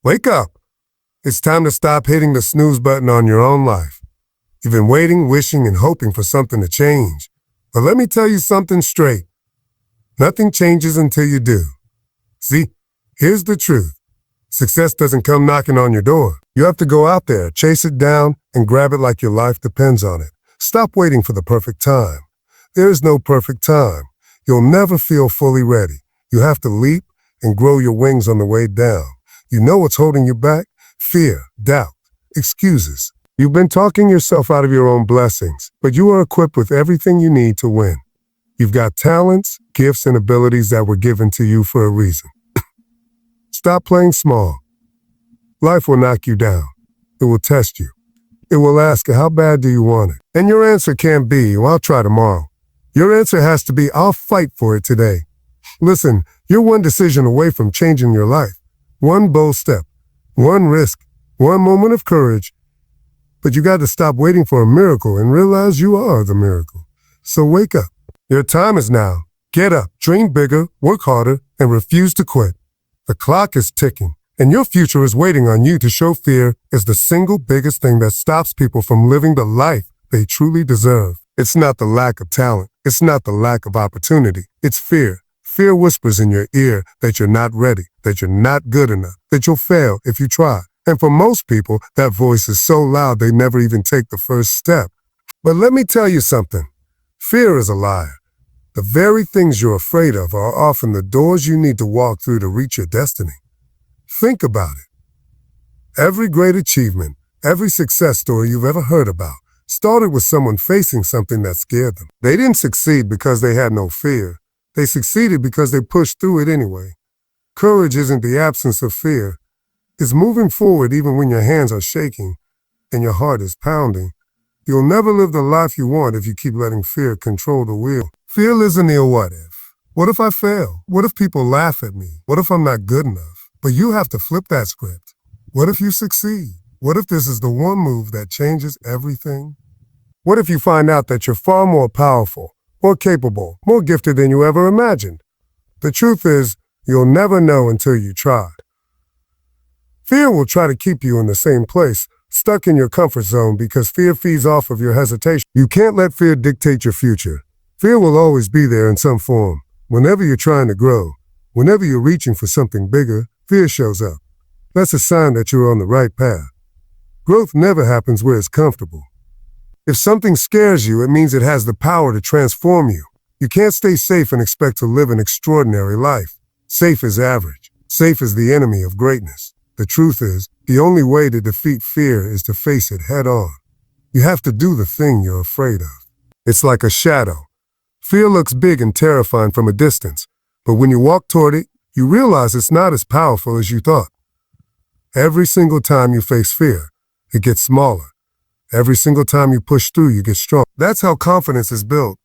Wake up. It's time to stop hitting the snooze button on your own life. You've been waiting, wishing, and hoping for something to change. But let me tell you something straight. Nothing changes until you do. See, here's the truth. Success doesn't come knocking on your door. You have to go out there, chase it down, and grab it like your life depends on it. Stop waiting for the perfect time. There is no perfect time. You'll never feel fully ready. You have to leap and grow your wings on the way down. You know what's holding you back? Fear, doubt, excuses. You've been talking yourself out of your own blessings, but you are equipped with everything you need to win. You've got talents, gifts, and abilities that were given to you for a reason. Stop playing small. Life will knock you down. It will test you. It will ask, how bad do you want it? And your answer can't be, well, I'll try tomorrow. Your answer has to be, I'll fight for it today. Listen, you're one decision away from changing your life. One bold step, one risk, one moment of courage. But you got to stop waiting for a miracle and realize you are the miracle. So wake up. Your time is now. Get up, dream bigger, work harder, and refuse to quit. The clock is ticking, and your future is waiting on you to show fear is the single biggest thing that stops people from living the life they truly deserve. It's not the lack of talent. It's not the lack of opportunity. It's fear. Fear whispers in your ear that you're not ready, that you're not good enough, that you'll fail if you try. And for most people, that voice is so loud they never even take the first step. But let me tell you something. Fear is a liar. The very things you're afraid of are often the doors you need to walk through to reach your destiny. Think about it. Every great achievement, every success story you've ever heard about, started with someone facing something that scared them. They didn't succeed because they had no fear. They succeeded because they pushed through it anyway. Courage isn't the absence of fear. It's moving forward even when your hands are shaking and your heart is pounding. You'll never live the life you want if you keep letting fear control the wheel. Fear lives in the what if. What if I fail? What if people laugh at me? What if I'm not good enough? But you have to flip that script. What if you succeed? What if this is the one move that changes everything? What if you find out that you're far more powerful, more capable, more gifted than you ever imagined? The truth is, you'll never know until you try. Fear will try to keep you in the same place, stuck in your comfort zone because fear feeds off of your hesitation. You can't let fear dictate your future. Fear will always be there in some form. Whenever you're trying to grow, whenever you're reaching for something bigger, fear shows up. That's a sign that you're on the right path. Growth never happens where it's comfortable. If something scares you, it means it has the power to transform you. You can't stay safe and expect to live an extraordinary life. Safe is average. Safe is the enemy of greatness. The truth is, the only way to defeat fear is to face it head on. You have to do the thing you're afraid of. It's like a shadow. Fear looks big and terrifying from a distance, but when you walk toward it, you realize it's not as powerful as you thought. Every single time you face fear, it gets smaller. Every single time you push through, you get strong. That's how confidence is built.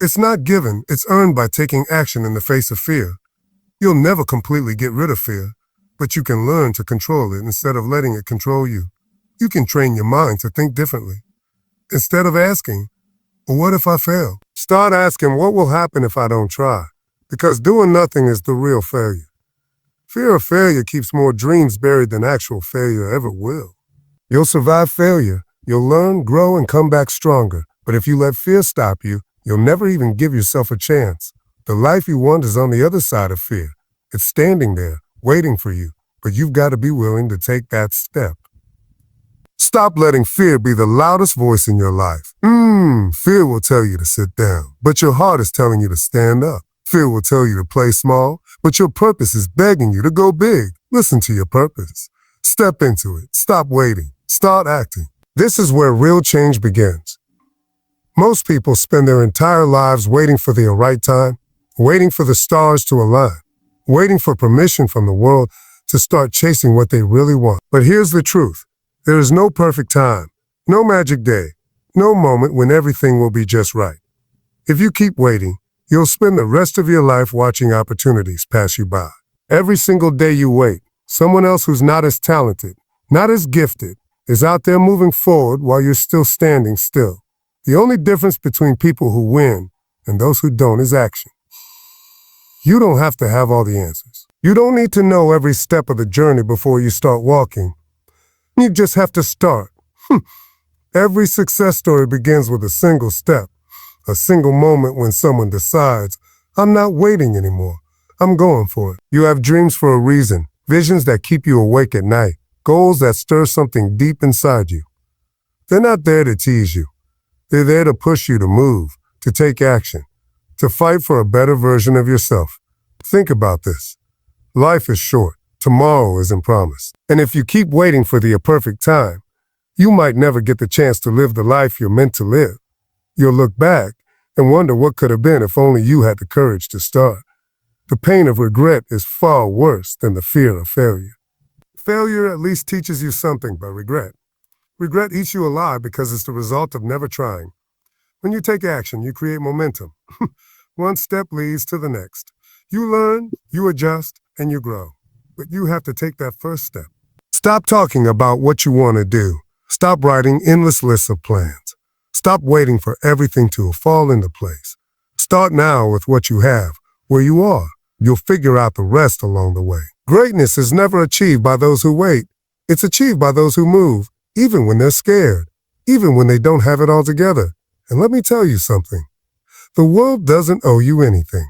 It's not given, it's earned by taking action in the face of fear. You'll never completely get rid of fear, but you can learn to control it instead of letting it control you. You can train your mind to think differently. Instead of asking, well, what if I fail? Start asking, what will happen if I don't try? Because doing nothing is the real failure. Fear of failure keeps more dreams buried than actual failure ever will. You'll survive failure. You'll learn, grow, and come back stronger. But if you let fear stop you, you'll never even give yourself a chance. The life you want is on the other side of fear. It's standing there, waiting for you. But you've got to be willing to take that step. Stop letting fear be the loudest voice in your life. Fear will tell you to sit down, but your heart is telling you to stand up. Fear will tell you to play small, but your purpose is begging you to go big. Listen to your purpose. Step into it. Stop waiting. Start acting. This is where real change begins. Most people spend their entire lives waiting for the right time, waiting for the stars to align, waiting for permission from the world to start chasing what they really want. But here's the truth. There is no perfect time, no magic day, no moment when everything will be just right. If you keep waiting, you'll spend the rest of your life watching opportunities pass you by. Every single day you wait, someone else who's not as talented, not as gifted, is out there moving forward while you're still standing still. The only difference between people who win and those who don't is action. You don't have to have all the answers. You don't need to know every step of the journey before you start walking. You just have to start. Every success story begins with a single step, a single moment when someone decides, I'm not waiting anymore. I'm going for it. You have dreams for a reason, visions that keep you awake at night, goals that stir something deep inside you. They're not there to tease you. They're there to push you to move, to take action, to fight for a better version of yourself. Think about this. Life is short. Tomorrow isn't promised. And if you keep waiting for the perfect time, you might never get the chance to live the life you're meant to live. You'll look back and wonder what could have been if only you had the courage to start. The pain of regret is far worse than the fear of failure. Failure at least teaches you something, but regret eats you alive because it's the result of never trying. When you take action, you create momentum. One step leads to the next. You learn, you adjust, and you grow. But you have to take that first step. Stop talking about what you want to do. Stop writing endless lists of plans. Stop waiting for everything to fall into place. Start now with what you have, where you are. You'll figure out the rest along the way. Greatness is never achieved by those who wait. It's achieved by those who move, even when they're scared, even when they don't have it all together. And let me tell you something. The world doesn't owe you anything.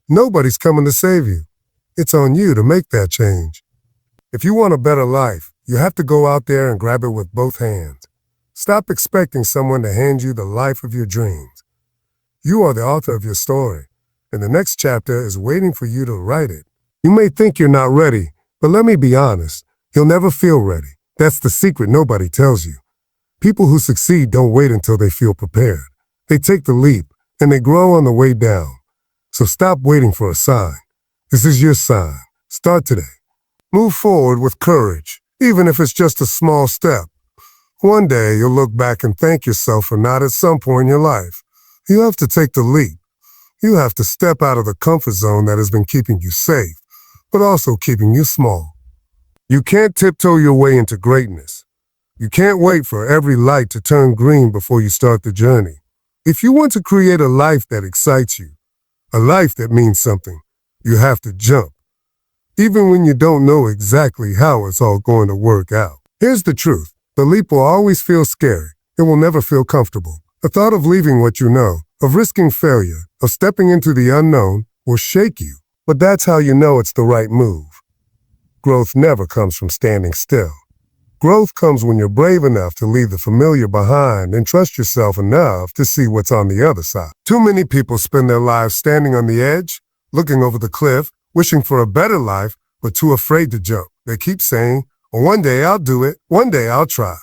Nobody's coming to save you. It's on you to make that change. If you want a better life, you have to go out there and grab it with both hands. Stop expecting someone to hand you the life of your dreams. You are the author of your story, and the next chapter is waiting for you to write it. You may think you're not ready, but let me be honest, you'll never feel ready. That's the secret nobody tells you. People who succeed don't wait until they feel prepared. They take the leap, and they grow on the way down. So stop waiting for a sign. This is your sign. Start today. Move forward with courage, even if it's just a small step. One day you'll look back and thank yourself for not at some point in your life. You have to take the leap. You have to step out of the comfort zone that has been keeping you safe, but also keeping you small. You can't tiptoe your way into greatness. You can't wait for every light to turn green before you start the journey. If you want to create a life that excites you, a life that means something, you have to jump, even when you don't know exactly how it's all going to work out. Here's the truth. The leap will always feel scary. It will never feel comfortable. The thought of leaving what you know, of risking failure, of stepping into the unknown will shake you. But that's how you know it's the right move. Growth never comes from standing still. Growth comes when you're brave enough to leave the familiar behind and trust yourself enough to see what's on the other side. Too many people spend their lives standing on the edge, looking over the cliff, wishing for a better life, but too afraid to jump. They keep saying, well, one day I'll do it, one day I'll try.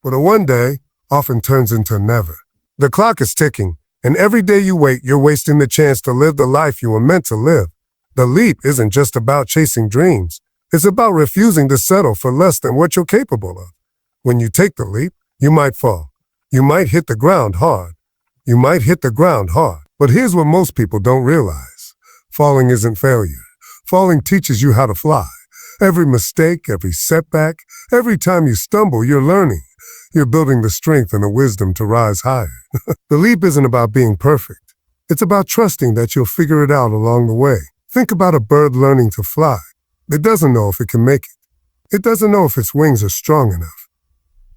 But a one day often turns into never. The clock is ticking, and every day you wait, you're wasting the chance to live the life you were meant to live. The leap isn't just about chasing dreams. It's about refusing to settle for less than what you're capable of. When you take the leap, you might fall. You might hit the ground hard. But here's what most people don't realize. Falling isn't failure. Falling teaches you how to fly. Every mistake, every setback, every time you stumble, you're learning. You're building the strength and the wisdom to rise higher. The leap isn't about being perfect. It's about trusting that you'll figure it out along the way. Think about a bird learning to fly. It doesn't know if it can make it. It doesn't know if its wings are strong enough.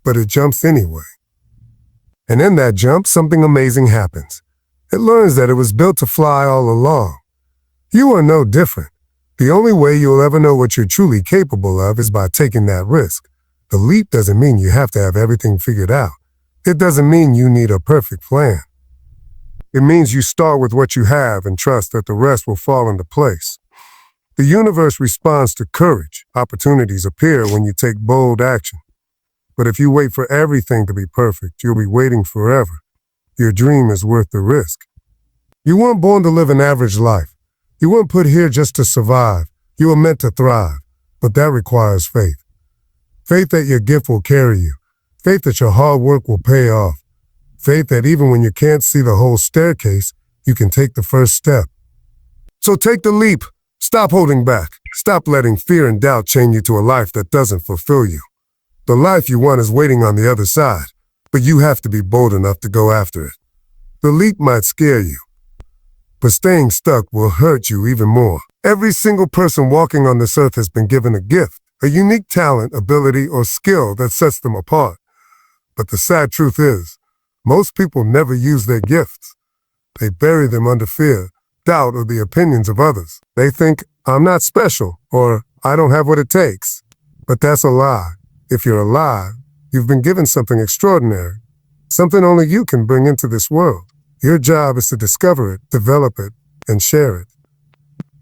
But it jumps anyway. And in that jump, something amazing happens. It learns that it was built to fly all along. You are no different. The only way you'll ever know what you're truly capable of is by taking that risk. The leap doesn't mean you have to have everything figured out. It doesn't mean you need a perfect plan. It means you start with what you have and trust that the rest will fall into place. The universe responds to courage. Opportunities appear when you take bold action. But if you wait for everything to be perfect, you'll be waiting forever. Your dream is worth the risk. You weren't born to live an average life. You weren't put here just to survive. You were meant to thrive. But that requires faith. Faith that your gift will carry you. Faith that your hard work will pay off. Faith that even when you can't see the whole staircase, you can take the first step. So take the leap. Stop holding back. Stop letting fear and doubt chain you to a life that doesn't fulfill you. The life you want is waiting on the other side, but you have to be bold enough to go after it. The leap might scare you, but staying stuck will hurt you even more. Every single person walking on this earth has been given a gift, a unique talent, ability, or skill that sets them apart. But the sad truth is, most people never use their gifts. They bury them under fear, doubt, or the opinions of others. They think, I'm not special, or I don't have what it takes. But that's a lie. If you're alive, you've been given something extraordinary, something only you can bring into this world. Your job is to discover it, develop it, and share it.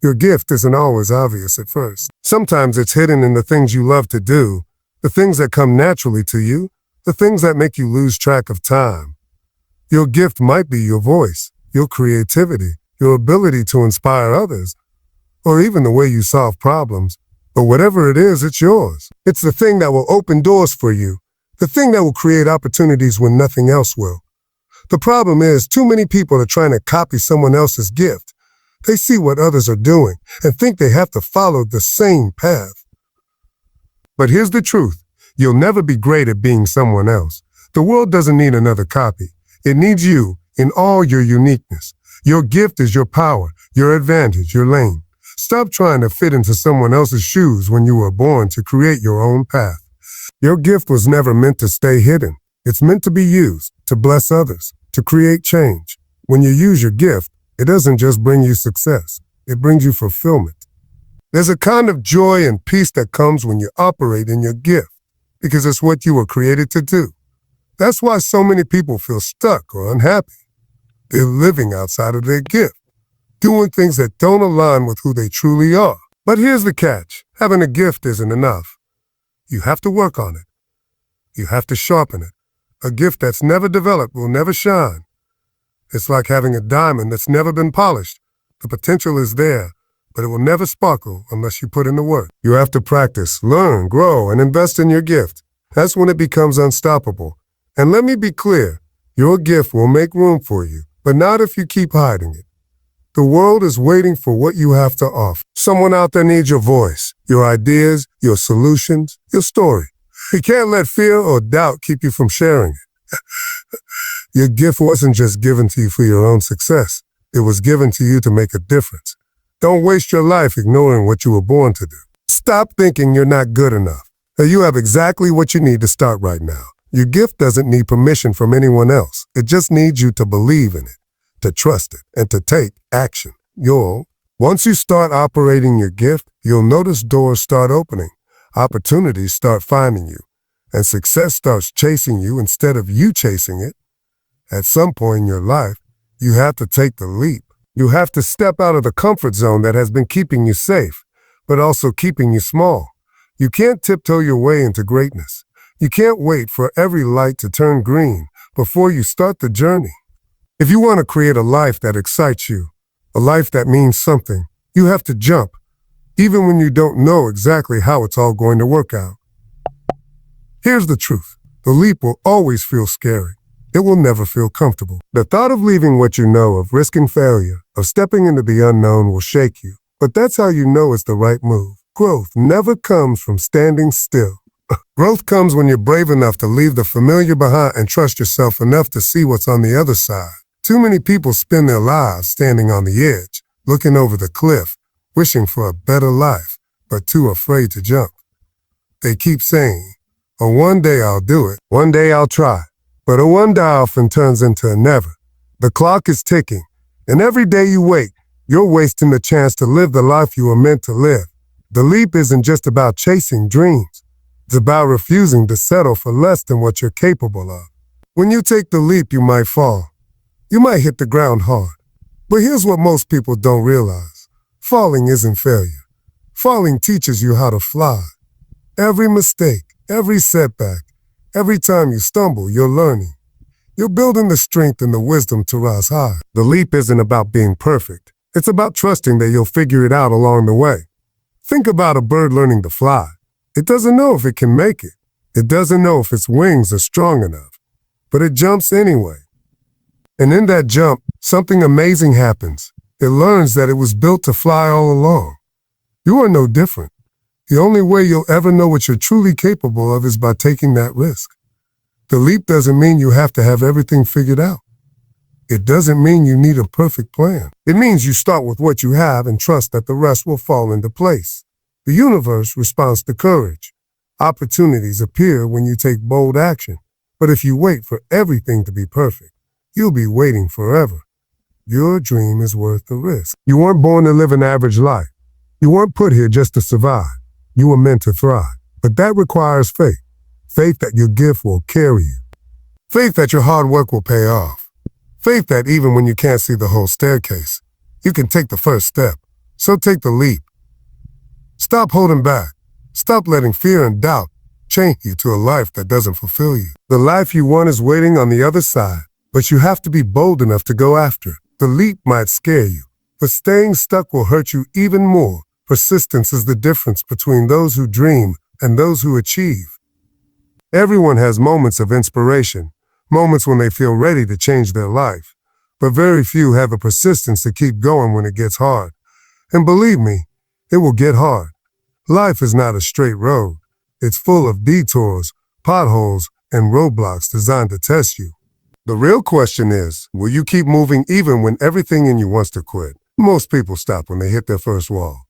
Your gift isn't always obvious at first. Sometimes it's hidden in the things you love to do, the things that come naturally to you, the things that make you lose track of time. Your gift might be your voice, your creativity, your ability to inspire others, or even the way you solve problems. But whatever it is, it's yours. It's the thing that will open doors for you, the thing that will create opportunities when nothing else will. The problem is, too many people are trying to copy someone else's gift. They see what others are doing and think they have to follow the same path. But here's the truth. You'll never be great at being someone else. The world doesn't need another copy. It needs you in all your uniqueness. Your gift is your power, your advantage, your lane. Stop trying to fit into someone else's shoes when you were born to create your own path. Your gift was never meant to stay hidden. It's meant to be used, to bless others, to create change. When you use your gift, it doesn't just bring you success. It brings you fulfillment. There's a kind of joy and peace that comes when you operate in your gift, because it's what you were created to do. That's why so many people feel stuck or unhappy. They're living outside of their gift, doing things that don't align with who they truly are. But here's the catch. Having a gift isn't enough. You have to work on it. You have to sharpen it. A gift that's never developed will never shine. It's like having a diamond that's never been polished. The potential is there, but it will never sparkle unless you put in the work. You have to practice, learn, grow, and invest in your gift. That's when it becomes unstoppable. And let me be clear, your gift will make room for you, but not if you keep hiding it. The world is waiting for what you have to offer. Someone out there needs your voice, your ideas, your solutions, your story. You can't let fear or doubt keep you from sharing it. Your gift wasn't just given to you for your own success. It was given to you to make a difference. Don't waste your life ignoring what you were born to do. Stop thinking you're not good enough. You have exactly what you need to start right now. Your gift doesn't need permission from anyone else. It just needs you to believe in it, to trust it, and to take action. Once you start operating your gift, you'll notice doors start opening, opportunities start finding you, and success starts chasing you instead of you chasing it. At some point in your life, you have to take the leap. You have to step out of the comfort zone that has been keeping you safe, but also keeping you small. You can't tiptoe your way into greatness. You can't wait for every light to turn green before you start the journey. If you want to create a life that excites you, a life that means something, you have to jump, even when you don't know exactly how it's all going to work out. Here's the truth. The leap will always feel scary. It will never feel comfortable. The thought of leaving what you know, of risking failure, of stepping into the unknown will shake you. But that's how you know it's the right move. Growth never comes from standing still. Growth comes when you're brave enough to leave the familiar behind and trust yourself enough to see what's on the other side. Too many people spend their lives standing on the edge, looking over the cliff, wishing for a better life, but too afraid to jump. They keep saying, oh, one day I'll do it, one day I'll try. But a one day often turns into a never. The clock is ticking, and every day you wait, you're wasting the chance to live the life you were meant to live. The leap isn't just about chasing dreams. It's about refusing to settle for less than what you're capable of. When you take the leap, you might fall. You might hit the ground hard. But here's what most people don't realize. Falling isn't failure. Falling teaches you how to fly. Every mistake, every setback, every time you stumble, you're learning. You're building the strength and the wisdom to rise high. The leap isn't about being perfect. It's about trusting that you'll figure it out along the way. Think about a bird learning to fly. It doesn't know if it can make it. It doesn't know if its wings are strong enough. But it jumps anyway. And in that jump, something amazing happens. It learns that it was built to fly all along. You are no different. The only way you'll ever know what you're truly capable of is by taking that risk. The leap doesn't mean you have to have everything figured out. It doesn't mean you need a perfect plan. It means you start with what you have and trust that the rest will fall into place. The universe responds to courage. Opportunities appear when you take bold action. But if you wait for everything to be perfect, you'll be waiting forever. Your dream is worth the risk. You weren't born to live an average life. You weren't put here just to survive. You were meant to thrive. But that requires faith. Faith that your gift will carry you. Faith that your hard work will pay off. Faith that even when you can't see the whole staircase, you can take the first step. So take the leap. Stop holding back. Stop letting fear and doubt chain you to a life that doesn't fulfill you. The life you want is waiting on the other side, but you have to be bold enough to go after it. The leap might scare you, but staying stuck will hurt you even more. Persistence is the difference between those who dream and those who achieve. Everyone has moments of inspiration, moments when they feel ready to change their life, but very few have the persistence to keep going when it gets hard. And believe me, it will get hard. Life is not a straight road. It's full of detours, potholes, and roadblocks designed to test you. The real question is, will you keep moving even when everything in you wants to quit? Most people stop when they hit their first wall.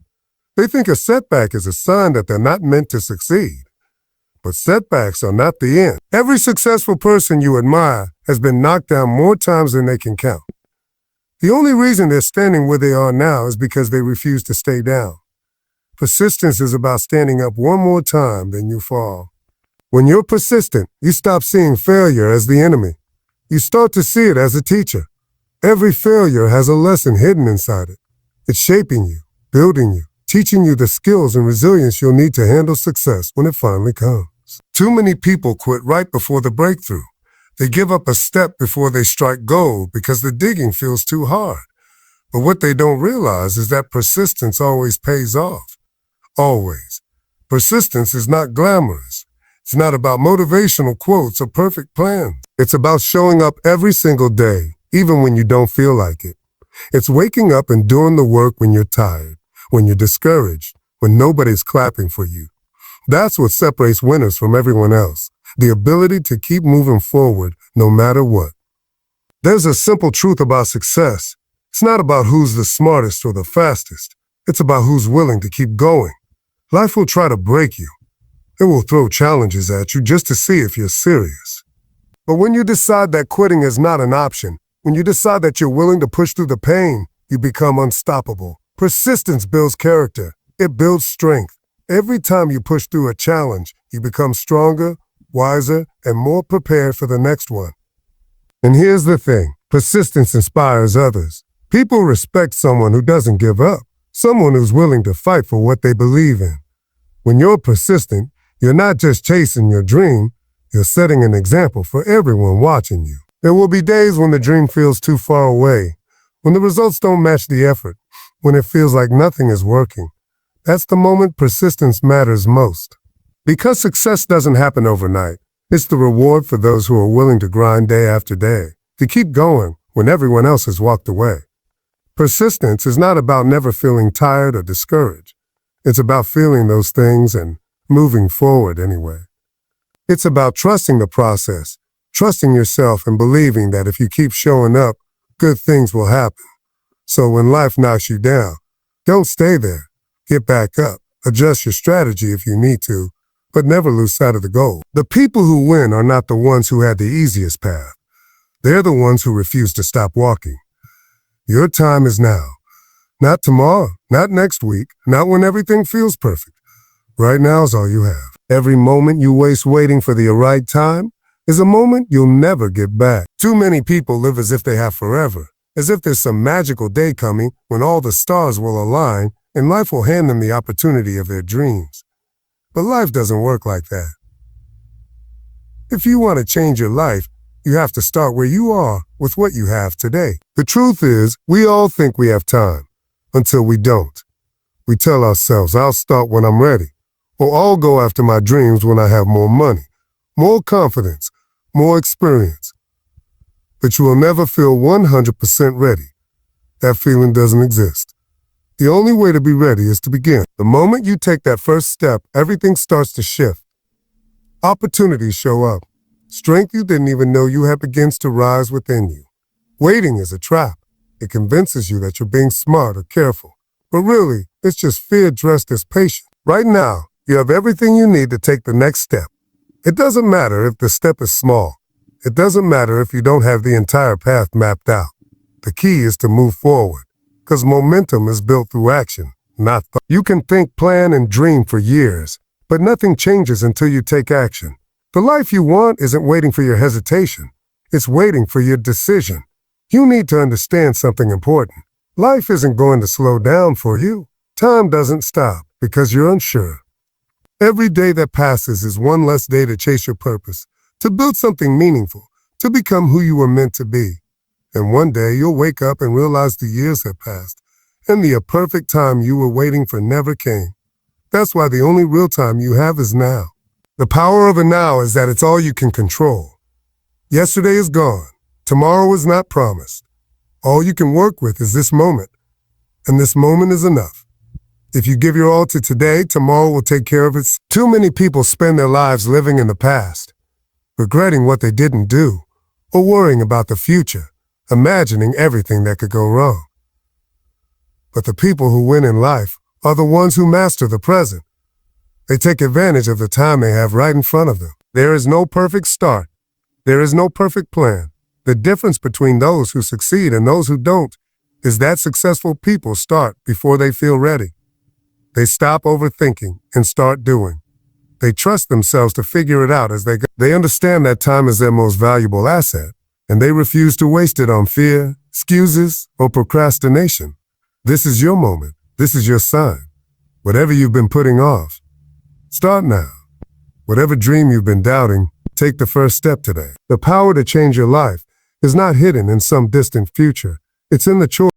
They think a setback is a sign that they're not meant to succeed. But setbacks are not the end. Every successful person you admire has been knocked down more times than they can count. The only reason they're standing where they are now is because they refuse to stay down. Persistence is about standing up one more time than you fall. When you're persistent, you stop seeing failure as the enemy. You start to see it as a teacher. Every failure has a lesson hidden inside it. It's shaping you, building you, teaching you the skills and resilience you'll need to handle success when it finally comes. Too many people quit right before the breakthrough. They give up a step before they strike gold because the digging feels too hard. But what they don't realize is that persistence always pays off. Always. Persistence is not glamorous. It's not about motivational quotes or perfect plans. It's about showing up every single day, even when you don't feel like it. It's waking up and doing the work when you're tired, when you're discouraged, when nobody's clapping for you. That's what separates winners from everyone else, the ability to keep moving forward no matter what. There's a simple truth about success. It's not about who's the smartest or the fastest. It's about who's willing to keep going. Life will try to break you. It will throw challenges at you just to see if you're serious. But when you decide that quitting is not an option, when you decide that you're willing to push through the pain, you become unstoppable. Persistence builds character. It builds strength. Every time you push through a challenge, you become stronger, wiser, and more prepared for the next one. And here's the thing. Persistence inspires others. People respect someone who doesn't give up, someone who's willing to fight for what they believe in. When you're persistent, you're not just chasing your dream, you're setting an example for everyone watching you. There will be days when the dream feels too far away, when the results don't match the effort, when it feels like nothing is working. That's the moment persistence matters most. Because success doesn't happen overnight, it's the reward for those who are willing to grind day after day, to keep going when everyone else has walked away. Persistence is not about never feeling tired or discouraged. It's about feeling those things and moving forward anyway. It's about trusting the process, trusting yourself and believing that if you keep showing up, good things will happen. So when life knocks you down, don't stay there. Get back up, adjust your strategy if you need to, but never lose sight of the goal. The people who win are not the ones who had the easiest path. They're the ones who refuse to stop walking. Your time is now. Not tomorrow, not next week, not when everything feels perfect. Right now is all you have. Every moment you waste waiting for the right time is a moment you'll never get back. Too many people live as if they have forever, as if there's some magical day coming when all the stars will align and life will hand them the opportunity of their dreams. But life doesn't work like that. If you want to change your life, you have to start where you are with what you have today. The truth is, we all think we have time, until we don't. We tell ourselves, I'll start when I'm ready, or I'll go after my dreams when I have more money, more confidence, more experience. But you will never feel 100% ready. That feeling doesn't exist. The only way to be ready is to begin. The moment you take that first step, everything starts to shift. Opportunities show up. Strength you didn't even know you had begins to rise within you. Waiting is a trap. It convinces you that you're being smart or careful. But really, it's just fear dressed as patience. Right now, you have everything you need to take the next step. It doesn't matter if the step is small. It doesn't matter if you don't have the entire path mapped out. The key is to move forward, because momentum is built through action, not thought. You can think, plan, and dream for years, but nothing changes until you take action. The life you want isn't waiting for your hesitation. It's waiting for your decision. You need to understand something important. Life isn't going to slow down for you. Time doesn't stop because you're unsure. Every day that passes is one less day to chase your purpose, to build something meaningful, to become who you were meant to be. And one day you'll wake up and realize the years have passed, and the perfect time you were waiting for never came. That's why the only real time you have is now. The power of a now is that it's all you can control. Yesterday is gone. Tomorrow is not promised. All you can work with is this moment, and this moment is enough. If you give your all to today, tomorrow will take care of it. Too many people spend their lives living in the past, regretting what they didn't do, or worrying about the future, imagining everything that could go wrong. But the people who win in life are the ones who master the present. They take advantage of the time they have right in front of them. There is no perfect start. There is no perfect plan. The difference between those who succeed and those who don't is that successful people start before they feel ready. They stop overthinking and start doing. They trust themselves to figure it out as they go. They understand that time is their most valuable asset, and they refuse to waste it on fear, excuses, or procrastination. This is your moment. This is your sign. Whatever you've been putting off, start now. Whatever dream you've been doubting, take the first step today. The power to change your life is not hidden in some distant future. It's in the choice.